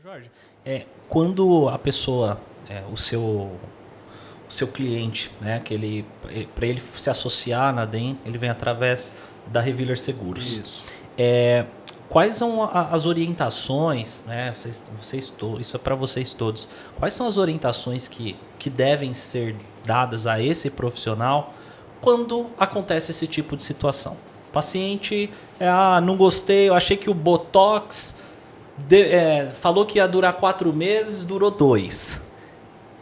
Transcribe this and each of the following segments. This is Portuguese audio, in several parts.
Jorge, quando a pessoa, o seu cliente, né, para ele se associar à Nadem, ele vem através da Reviller Seguros. Isso. Quais são as orientações, né, isso é para vocês todos, quais são as orientações que devem ser dadas a esse profissional quando acontece esse tipo de situação? O paciente, não gostei, eu achei que o Botox falou que ia durar 4 meses, durou 2.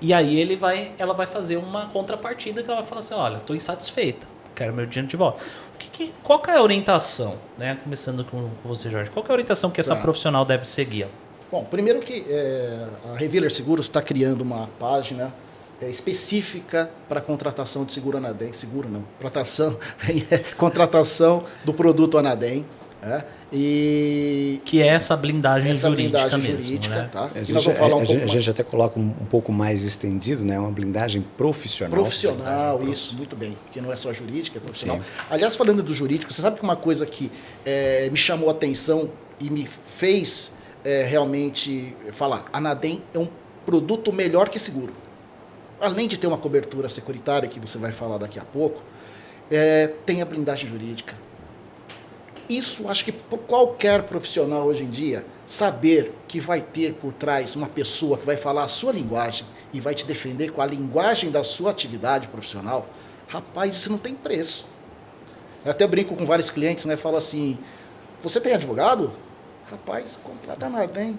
E aí ela vai fazer uma contrapartida que ela vai falar assim, olha, estou insatisfeita, quero meu dinheiro de volta. Qual que é a orientação, né? Começando com você, Jorge, qual que é a orientação que essa profissional deve seguir? Bom, primeiro que a Reviller Seguros está criando uma página específica para contratação de seguro Anadem, contratação do produto Anadem. Que é essa blindagem jurídica mesmo, né? Tá? A gente até coloca um pouco mais estendido, né? Uma blindagem profissional. Profissional, isso, muito bem. Que não é só jurídica, é profissional. Sim. Aliás, falando do jurídico, você sabe que uma coisa que me chamou a atenção e me fez realmente falar, a Anadem é um produto melhor que seguro. Além de ter uma cobertura securitária, que você vai falar daqui a pouco, tem a blindagem jurídica. Isso, acho que por qualquer profissional hoje em dia, saber que vai ter por trás uma pessoa que vai falar a sua linguagem e vai te defender com a linguagem da sua atividade profissional, rapaz, isso não tem preço. Eu até brinco com vários clientes, né? Falo assim, você tem advogado? Rapaz, contrata nada, hein?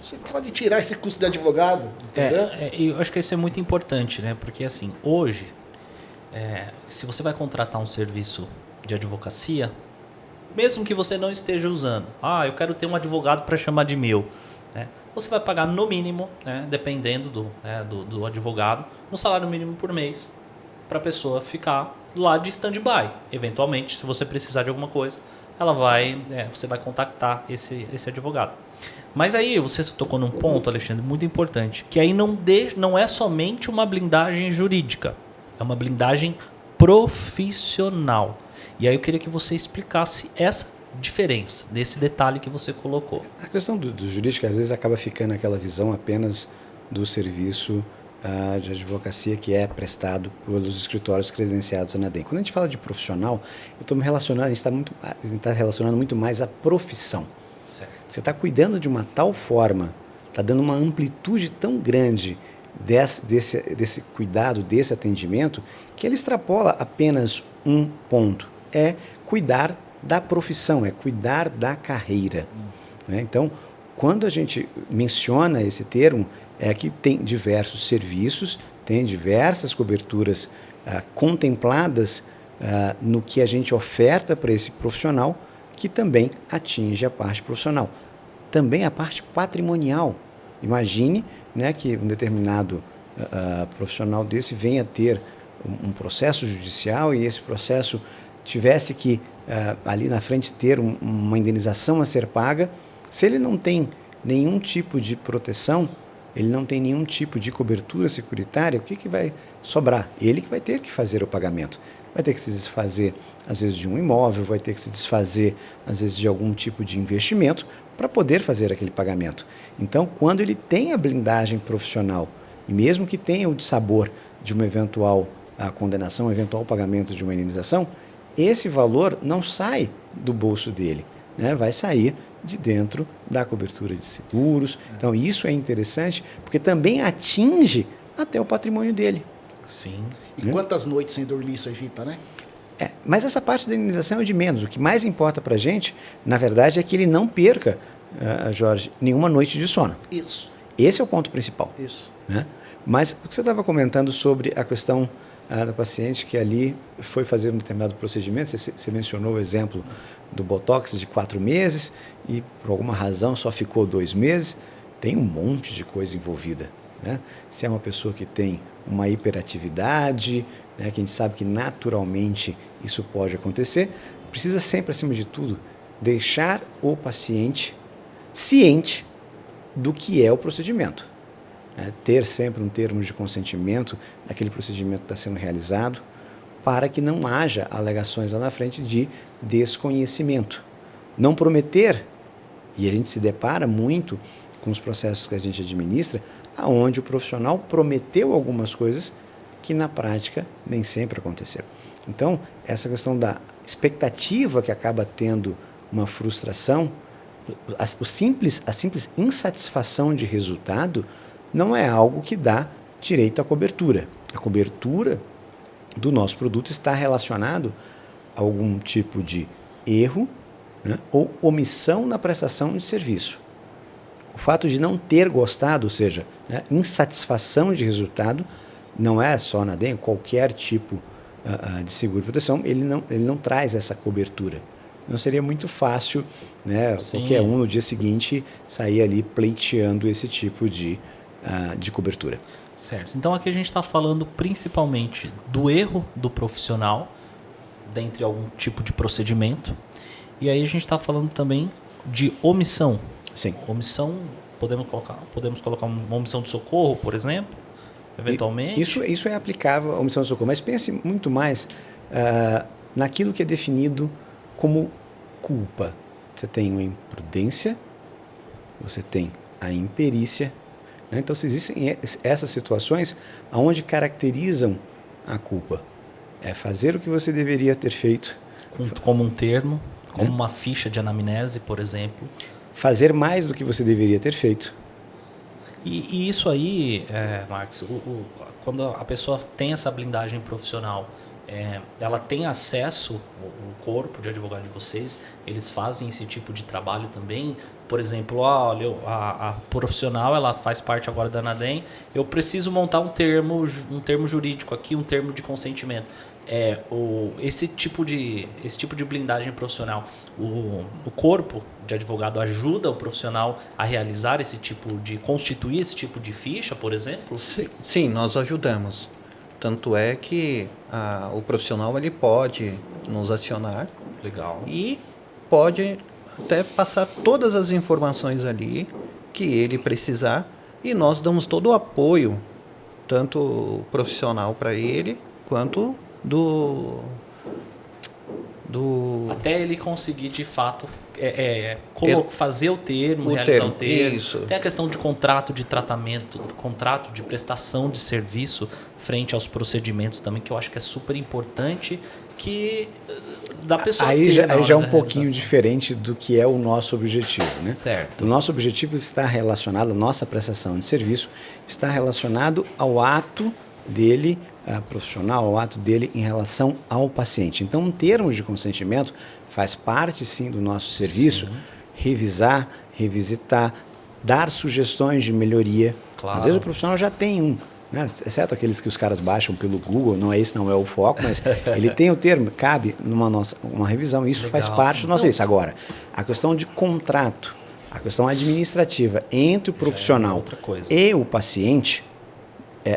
Você pode tirar esse custo de advogado, entendeu? Eu acho que isso é muito importante, né? Porque assim, hoje, se você vai contratar um serviço de advocacia, mesmo que você não esteja usando, eu quero ter um advogado para chamar de meu, né? Você vai pagar no mínimo, né, dependendo do advogado, um salário mínimo por mês para a pessoa ficar lá de stand-by. Eventualmente, se você precisar de alguma coisa, você vai contactar esse advogado. Mas aí você tocou num ponto, Alexandre, muito importante, que aí não é somente uma blindagem jurídica, é uma blindagem profissional. E aí eu queria que você explicasse essa diferença, desse detalhe que você colocou. A questão do jurídico, às vezes, acaba ficando aquela visão apenas do serviço de advocacia que é prestado pelos escritórios credenciados na Anadem. Quando a gente fala de profissional, a gente está relacionando muito mais a profissão. Certo. Você está cuidando de uma tal forma, está dando uma amplitude tão grande desse cuidado, desse atendimento, que ele extrapola apenas um ponto. É cuidar da profissão, é cuidar da carreira. Né? Então, quando a gente menciona esse termo, é que tem diversos serviços, tem diversas coberturas contempladas no que a gente oferta para esse profissional, que também atinge a parte profissional. Também a parte patrimonial. Imagine, né, que um determinado profissional desse venha ter um processo judicial e esse processo tivesse que ali na frente ter uma indenização a ser paga. Se ele não tem nenhum tipo de proteção, ele não tem nenhum tipo de cobertura securitária, o que vai sobrar? Ele que vai ter que fazer o pagamento. Vai ter que se desfazer, às vezes, de um imóvel, vai ter que se desfazer, às vezes, de algum tipo de investimento para poder fazer aquele pagamento. Então, quando ele tem a blindagem profissional, e mesmo que tenha o dissabor de uma eventual condenação, um eventual pagamento de uma indenização, esse valor não sai do bolso dele, né? Vai sair de dentro da cobertura de seguros. Então, isso é interessante, porque também atinge até o patrimônio dele. Sim. E quantas noites sem dormir isso evita, né? Mas essa parte da indenização é de menos. O que mais importa para a gente, na verdade, é que ele não perca, Jorge, nenhuma noite de sono. Isso. Esse é o ponto principal. Isso. Né? Mas o que você estava comentando sobre a questão da paciente que ali foi fazer um determinado procedimento, você mencionou o exemplo do Botox de 4 meses e por alguma razão só ficou 2 meses, tem um monte de coisa envolvida. Né? Se é uma pessoa que tem uma hiperatividade, né, que a gente sabe que naturalmente isso pode acontecer, precisa sempre, acima de tudo, deixar o paciente ciente do que é o procedimento. Ter sempre um termo de consentimento naquele procedimento que está sendo realizado, para que não haja alegações lá na frente de desconhecimento. Não prometer, e a gente se depara muito com os processos que a gente administra, aonde o profissional prometeu algumas coisas que na prática nem sempre aconteceram. Então, essa questão da expectativa que acaba tendo uma frustração, a simples insatisfação de resultado não é algo que dá direito à cobertura. A cobertura do nosso produto está relacionado a algum tipo de erro, né, ou omissão na prestação de serviço. O fato de não ter gostado, ou seja, né, insatisfação de resultado, não é só na DEM, qualquer tipo de seguro de proteção, ele não traz essa cobertura. Não seria muito fácil, né, qualquer um no dia seguinte sair ali pleiteando esse tipo de cobertura. Certo. Então aqui a gente está falando principalmente do erro do profissional, dentre algum tipo de procedimento. E aí a gente está falando também de omissão. Sim. Omissão, podemos colocar uma omissão de socorro, por exemplo, eventualmente. Isso é aplicável à omissão de socorro, mas pense muito mais naquilo que é definido como culpa. Você tem uma imprudência, você tem a imperícia, né? Então, se existem essas situações onde caracterizam a culpa, é fazer o que você deveria ter feito. Como um termo, como uma ficha de anamnese, por exemplo. Fazer mais do que você deveria ter feito. E isso aí, Marcos, quando a pessoa tem essa blindagem profissional, ela tem acesso, o corpo de advogado de vocês, eles fazem esse tipo de trabalho também. Por exemplo, olha, a profissional, ela faz parte agora da ANADEM, eu preciso montar um termo jurídico aqui, um termo de consentimento. Esse tipo de blindagem profissional, o corpo de advogado ajuda o profissional a realizar constituir esse tipo de ficha, por exemplo? Sim, nós ajudamos. Tanto é que o profissional ele pode nos acionar. Legal. E pode até passar todas as informações ali que ele precisar, e nós damos todo o apoio, tanto profissional para ele, quanto até ele conseguir de fato fazer o termo, realizar o termo. Isso. Tem a questão de contrato de tratamento, contrato de prestação de serviço frente aos procedimentos também, que eu acho que é super importante, que da pessoa aí já é um pouquinho diferente do que é o nosso objetivo, né? Certo. O nosso objetivo está relacionado, a nossa prestação de serviço está relacionado ao ato dele profissional, ao ato dele em relação ao paciente. Então, um termo de consentimento faz parte, sim, do nosso serviço. Sim. Revisar, revisitar, dar sugestões de melhoria. Claro. Às vezes o profissional já tem um, né? Exceto aqueles que os caras baixam pelo Google, não é o foco, mas ele tem o termo, cabe uma revisão, isso legal. Faz parte do nosso serviço. Agora, a questão de contrato, a questão administrativa entre o profissional e o paciente,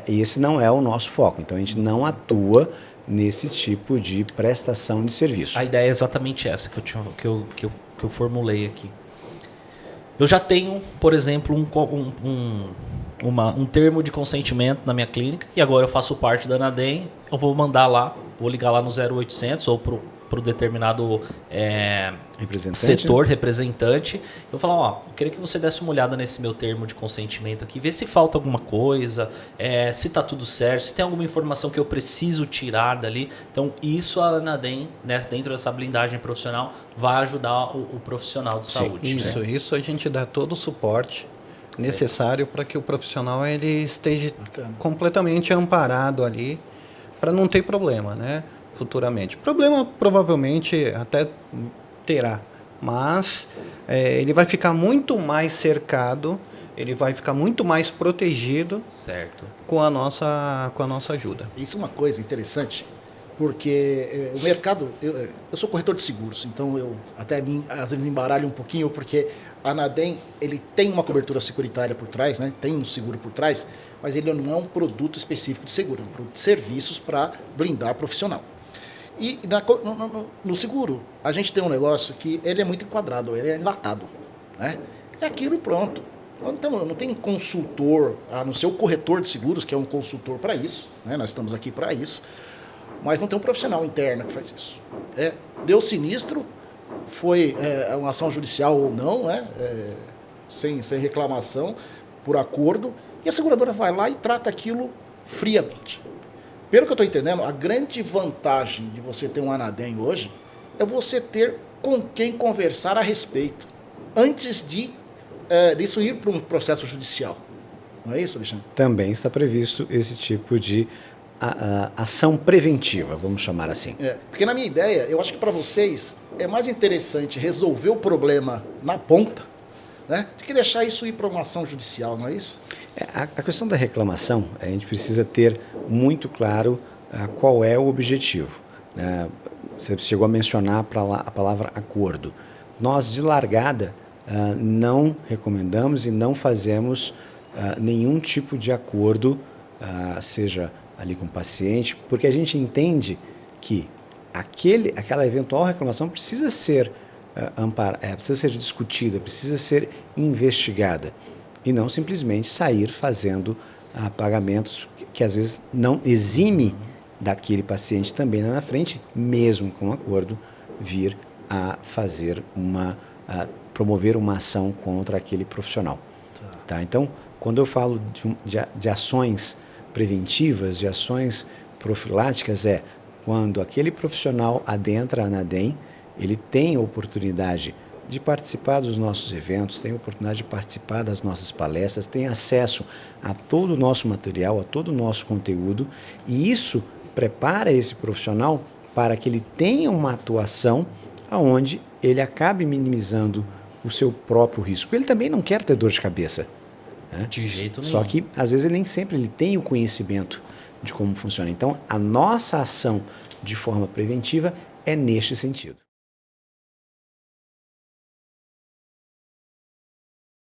esse não é o nosso foco. Então, a gente não atua nesse tipo de prestação de serviço. A ideia é exatamente essa que eu formulei aqui. Eu já tenho, por exemplo, um termo de consentimento na minha clínica, e agora eu faço parte da ANADEM, eu vou mandar lá, vou ligar lá no 0800 ou para o determinado setor, representante. Eu vou falar, eu queria que você desse uma olhada nesse meu termo de consentimento aqui, ver se falta alguma coisa, se está tudo certo, se tem alguma informação que eu preciso tirar dali. Então, isso a ANADEM, né, dentro dessa blindagem profissional, vai ajudar o profissional de saúde. Isso a gente dá todo o suporte necessário para que o profissional ele esteja completamente amparado ali, para não ter problema, né? Futuramente. Problema provavelmente até terá, mas ele vai ficar muito mais cercado, ele vai ficar muito mais protegido, certo, com a nossa ajuda. Isso é uma coisa interessante, porque o mercado, eu sou corretor de seguros, então eu até às vezes me embaralho um pouquinho, porque a ANADEM, ele tem uma cobertura securitária por trás, né? Tem um seguro por trás, mas ele não é um produto específico de seguro, é um produto de serviços para blindar profissional. E no seguro, a gente tem um negócio que ele é muito enquadrado, ele é enlatado, né? É aquilo e pronto. Então, não tem consultor, a não ser o corretor de seguros, que é um consultor para isso, né? Nós estamos aqui para isso, mas não tem um profissional interno que faz isso. Deu sinistro, foi uma ação judicial ou não, né? sem reclamação, por acordo, e a seguradora vai lá e trata aquilo friamente. Pelo que eu estou entendendo, a grande vantagem de você ter um Anadem hoje é você ter com quem conversar a respeito, antes disso ir para um processo judicial. Não é isso, Alexandre? Também está previsto esse tipo de ação preventiva, vamos chamar assim. Porque na minha ideia, eu acho que para vocês é mais interessante resolver o problema na ponta, né, do que deixar isso ir para uma ação judicial, não é isso? A questão da reclamação, a gente precisa ter muito claro qual é o objetivo. Né? Você chegou a mencionar a palavra acordo. Nós, de largada, não recomendamos e não fazemos nenhum tipo de acordo, seja ali com o paciente, porque a gente entende que aquela eventual reclamação precisa ser precisa ser discutida, precisa ser investigada e não simplesmente sair fazendo pagamentos que às vezes não exime daquele paciente também lá na frente, mesmo com acordo, vir a fazer promover uma ação contra aquele profissional. Tá? Então, quando eu falo de ações preventivas, de ações profiláticas, quando aquele profissional adentra a Anadem, ele tem a oportunidade de participar dos nossos eventos, tem a oportunidade de participar das nossas palestras, tem acesso a todo o nosso material, a todo o nosso conteúdo, e isso prepara esse profissional para que ele tenha uma atuação onde ele acabe minimizando o seu próprio risco. Ele também não quer ter dor de cabeça. Né? De jeito nenhum. Só que, às vezes, ele nem sempre ele tem o conhecimento de como funciona. Então, a nossa ação de forma preventiva é neste sentido.